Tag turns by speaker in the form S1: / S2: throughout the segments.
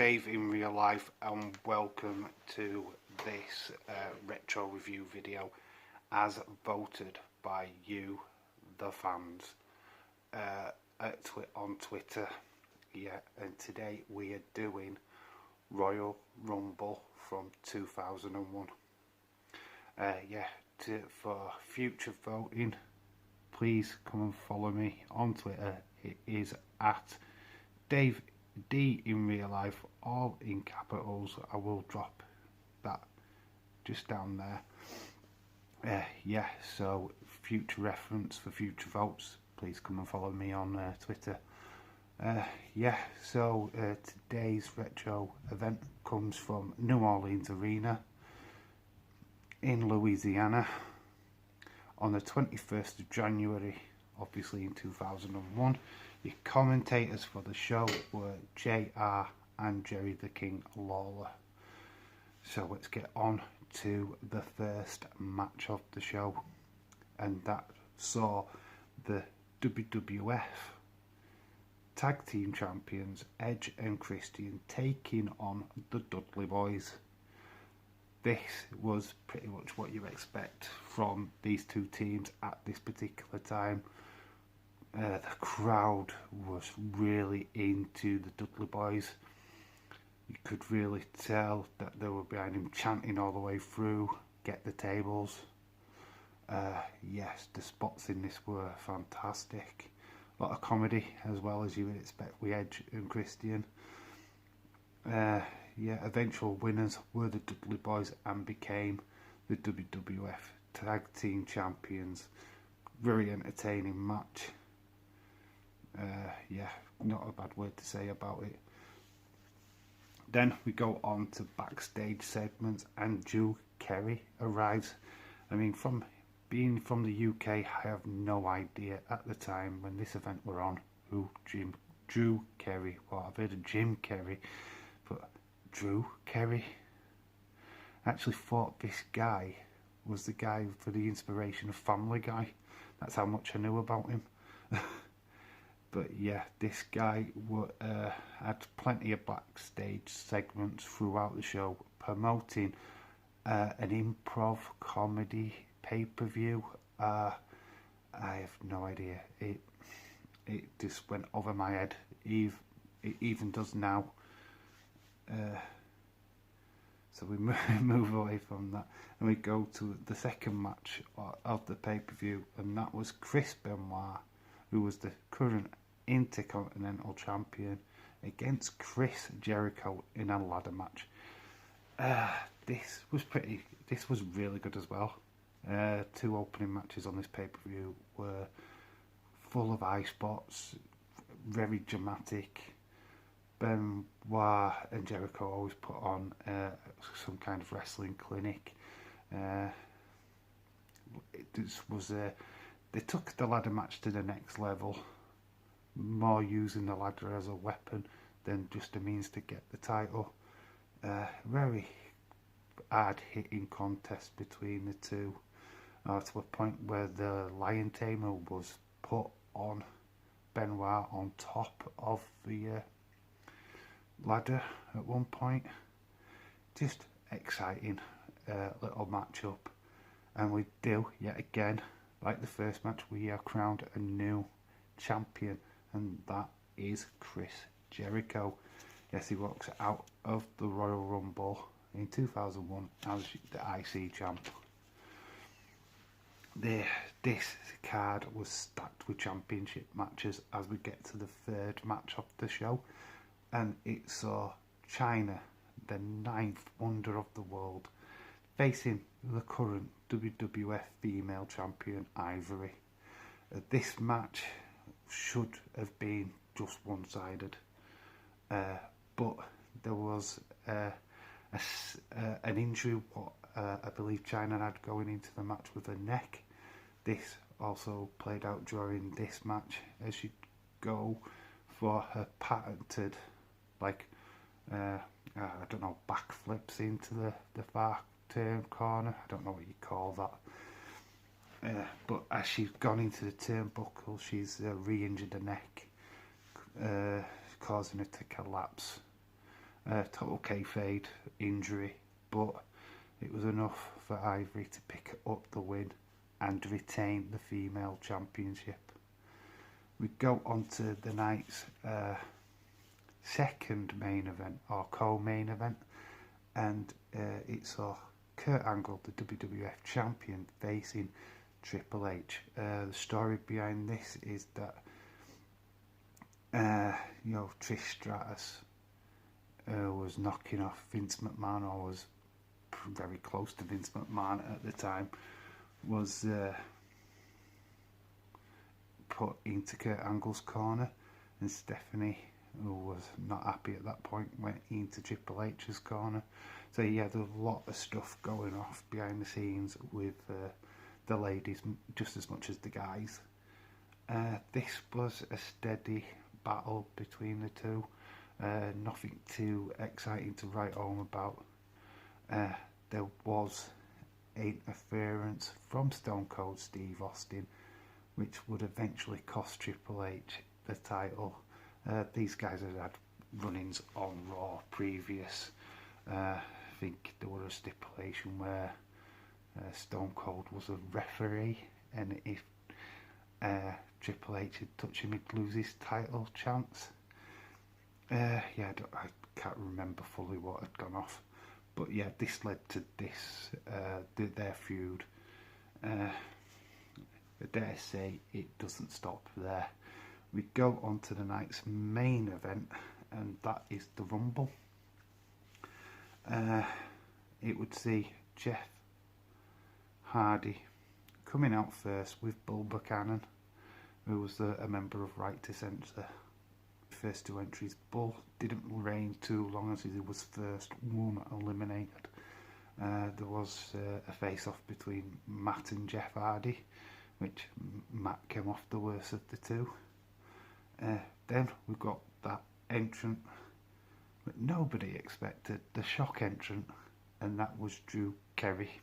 S1: Dave in real life, and welcome to this retro review video as voted by you, the fans, on Twitter. Yeah, and today we are doing Royal Rumble from 2001. For future voting, please come and follow me on Twitter. It is at Dave D in real life, all in capitals. I will drop that just down there. So future reference for future votes, please come and follow me on Twitter. Today's retro event comes from New Orleans Arena in Louisiana on the 21st of January, obviously in 2001. The commentators for the show were JR and Jerry the King Lawler. So let's get on to the first match of the show, and that saw the WWF Tag Team Champions Edge and Christian taking on the Dudley Boyz. This was pretty much what you expect from these two teams at this particular time. The crowd was really into the Dudley Boyz. You could really tell that they were behind him, chanting all the way through, "Get the tables." Yes, the spots in this were fantastic. A lot of comedy, as well as you would expect with Edge and Christian. Eventual winners were the Dudley Boyz and became the WWF Tag Team Champions. Very entertaining match. Not a bad word to say about it. Then we go on to backstage segments, and Drew Carey arrives. I mean, from being from the UK, I have no idea at the time when this event were on who Drew Carey. Well, I've heard of Jim Carrey, but Drew Carey? I actually thought this guy was the guy for the inspiration of Family Guy. That's how much I knew about him. But yeah, this guy had plenty of backstage segments throughout the show, promoting an improv comedy pay-per-view. I have no idea. It just went over my head. It even does now. So we move away from that, and we go to the second match of the pay-per-view, and that was Chris Benoit, who was the current Intercontinental Champion, against Chris Jericho in a ladder match. This was really good as well. Two opening matches on this pay-per-view were full of eye spots, very dramatic. Benoit and Jericho always put on some kind of wrestling clinic. They took the ladder match to the next level, more using the ladder as a weapon than just a means to get the title. Very hard hitting contest between the two, to a point where the Lion Tamer was put on Benoit on top of the ladder at one point. Just exciting little matchup, and we do yet again, like the first match, we are crowned a new champion, and that is Chris Jericho. Yes, he walks out of the Royal Rumble in 2001 as the IC champ. This card was stacked with championship matches as we get to the third match of the show, and it saw Chyna, the ninth wonder of the world, facing the current WWF female champion Ivory. This match should have been just one-sided, but there was an injury I believe Chyna had going into the match with her neck. This also played out during this match as she'd go for her patented, backflips into the far turn corner. I don't know what you call that. But as she's gone into the turnbuckle, she's re-injured her neck, causing her to collapse. Total kayfabe injury, but it was enough for Ivory to pick up the win and retain the female championship. We go on to the night's second main event, or co-main event, and it saw Kurt Angle, the WWF champion, facing Triple H. The story behind this is that Trish Stratus was knocking off Vince McMahon, or was very close to Vince McMahon at the time, was put into Kurt Angle's corner, and Stephanie, who was not happy at that point, went into Triple H's corner. So yeah, there was a lot of stuff going off behind the scenes with the ladies just as much as the guys. This was a steady battle between the two. Nothing too exciting to write home about. There was interference from Stone Cold Steve Austin, which would eventually cost Triple H the title. These guys had run-ins on Raw previous. I think there was a stipulation where Stone Cold was a referee, and if Triple H had touched him, he'd lose his title chance. I can't remember fully what had gone off, but yeah, this led to this, their feud. I dare say it doesn't stop there. We go on to the night's main event, and that is the Rumble. It would see Jeff Hardy coming out first with Bull Buchanan, who was a member of Right to Censor. First two entries, Bull didn't reign too long as he was first one eliminated. There was a face-off between Matt and Jeff Hardy, which Matt came off the worst of the two. Then we got that entrant that nobody expected, the shock entrant, and that was Drew Carey.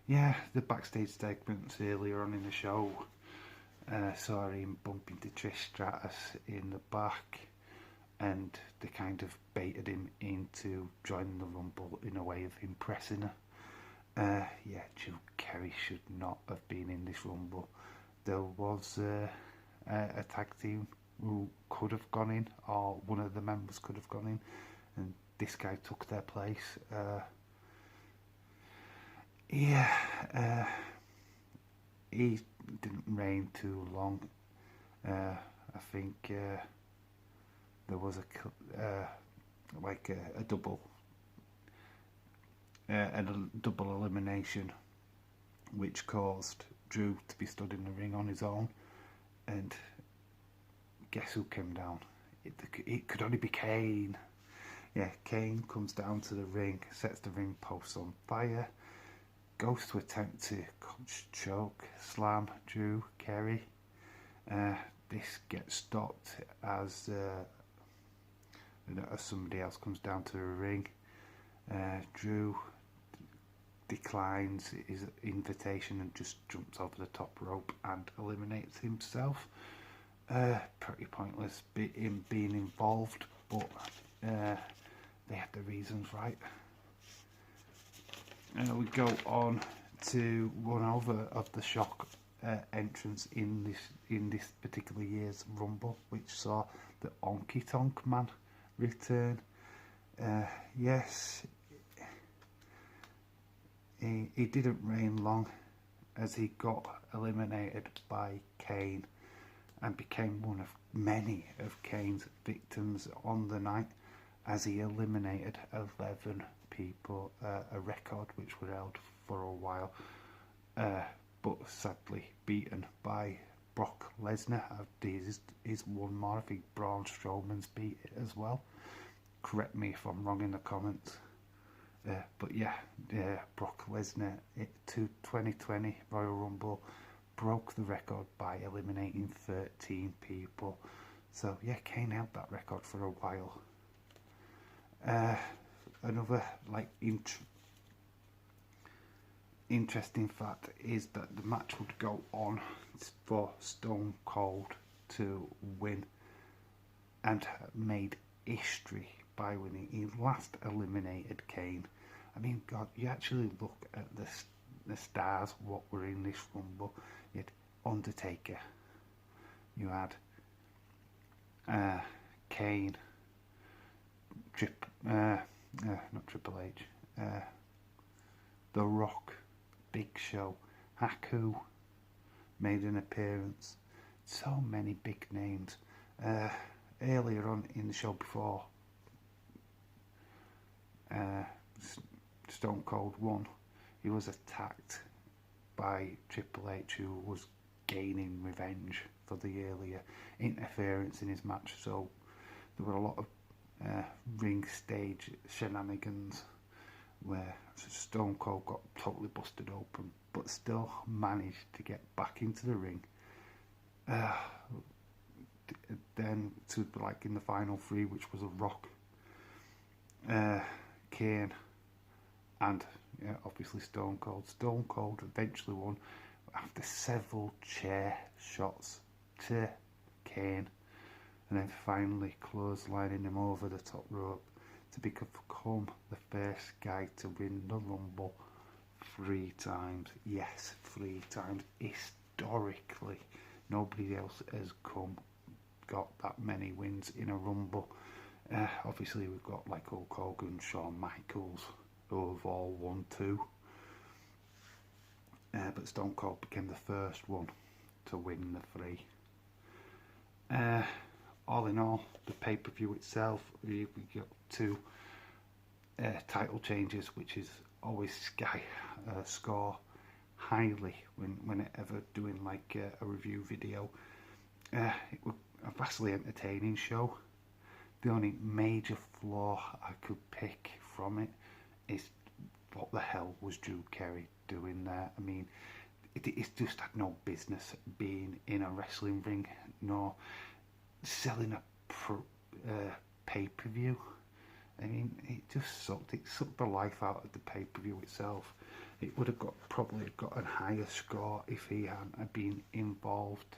S1: Yeah, the backstage segments earlier on in the show saw him bump into Trish Stratus in the back, and they kind of baited him into joining the Rumble in a way of impressing her. Drew Carey should not have been in this Rumble. There was a tag team who could have gone in, or one of the members could have gone in, and this guy took their place. He didn't reign too long. I think there was a double elimination, which caused Drew to be stood in the ring on his own, and guess who came down? It could only be Kane. Yeah, Kane comes down to the ring, sets the ring post on fire, goes to attempt to choke slam Drew Carey. This gets stopped as somebody else comes down to the ring. Drew declines his invitation and just jumps over the top rope and eliminates himself. Pretty pointless in being involved, but they had the reasons right. We go on to one over of the shock entrance in this particular year's Rumble, which saw the Honky Tonk Man return. Yes, he didn't reign long, as he got eliminated by Kane and became one of many of Kane's victims on the night, as he eliminated 11 people, a record which was held for a while, but sadly beaten by Brock Lesnar. He's one more. I think Braun Strowman's beat it as well. Correct me if I'm wrong in the comments. But yeah, Brock Lesnar to 2020 Royal Rumble broke the record by eliminating 13 people. So yeah, Kane held that record for a while. Another interesting fact is that the match would go on for Stone Cold to win, and made history by winning. He last eliminated Kane. I mean, God, you actually look at the stars, what were in this Rumble. You had Undertaker. You had Kane. Not Triple H. The Rock. Big Show. Haku made an appearance. So many big names. Earlier on in the show before Stone Cold won, he was attacked by Triple H, who was gaining revenge for the earlier interference in his match. So there were a lot of ring stage shenanigans where Stone Cold got totally busted open, but still managed to get back into the ring. Then to like in the final three, which was a Rock, Kane, and obviously Stone Cold. Stone Cold eventually won after several chair shots to Kane, and then finally clotheslining him over the top rope to become the first guy to win the Rumble 3 times. Yes, 3 times. Historically, nobody else has got that many wins in a Rumble. Obviously, we've got like Hulk Hogan, Shawn Michaels, who have all won 2. But Stone Cold became the first one to win the 3. All in all, the pay-per-view itself, we got 2 title changes, which is always score highly whenever doing like a review video. It was a vastly entertaining show. The only major flaw I could pick from it is what the hell was Drew Carey doing there? I mean, it just had no business being in a wrestling ring, nor selling a pay-per-view. I mean, it just sucked. It sucked the life out of the pay-per-view itself. It would have probably got a higher score if he hadn't been involved.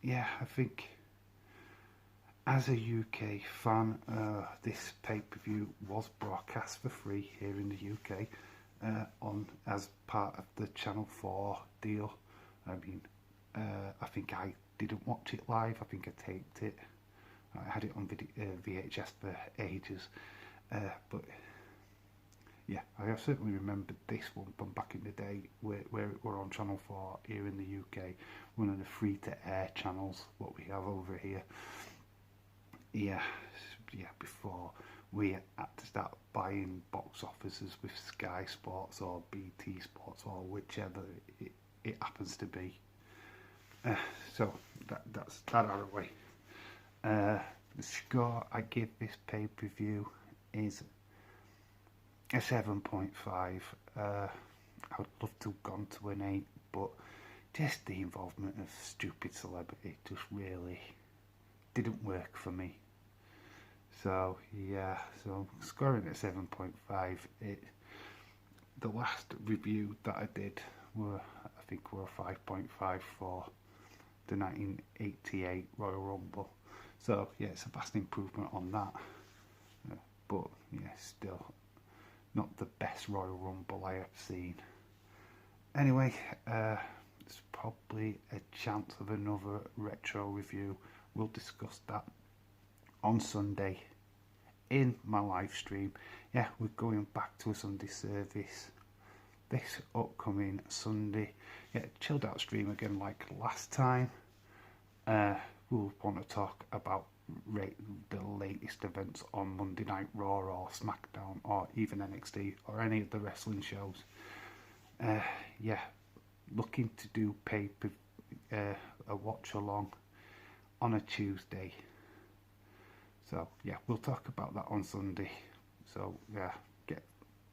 S1: Yeah, I think as a UK fan, this pay-per-view was broadcast for free here in the UK as part of the Channel 4 deal. I mean, I think I didn't watch it live. I think I taped it. I had it on VHS for ages. But yeah, I have certainly remembered this one from back in the day where it were on Channel 4 here in the UK, one of the free-to-air channels what we have over here. Yeah, before we had to start buying box offices with Sky Sports or BT Sports or whichever it happens to be. So that's that out of the way. The score I give this pay-per-view is a 7.5. I would love to have gone to an 8, but just the involvement of stupid celebrity just really didn't work for me. So yeah, so scoring at 7.5. The last review that I did were a 5.5 for the 1988 Royal Rumble. So yeah, it's a vast improvement on that. But yeah, still not the best Royal Rumble I have seen. Anyway, there's probably a chance of another retro review. We'll discuss that on Sunday in my live stream. Yeah, we're going back to a Sunday service this upcoming Sunday. Yeah, chilled out stream again like last time. We'll want to talk about the latest events on Monday Night Raw or SmackDown or even NXT or any of the wrestling shows. Yeah, looking to do a watch along on a Tuesday. So yeah, we'll talk about that on Sunday. So yeah,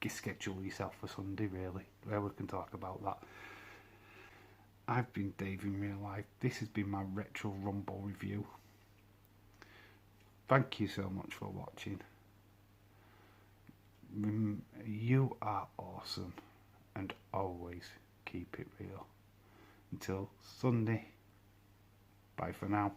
S1: schedule yourself for Sunday really, where we can talk about that. I've been Dave in real life. This has been my Retro Rumble review. Thank you so much for watching. You are awesome, and always keep it real. Until Sunday, bye for now.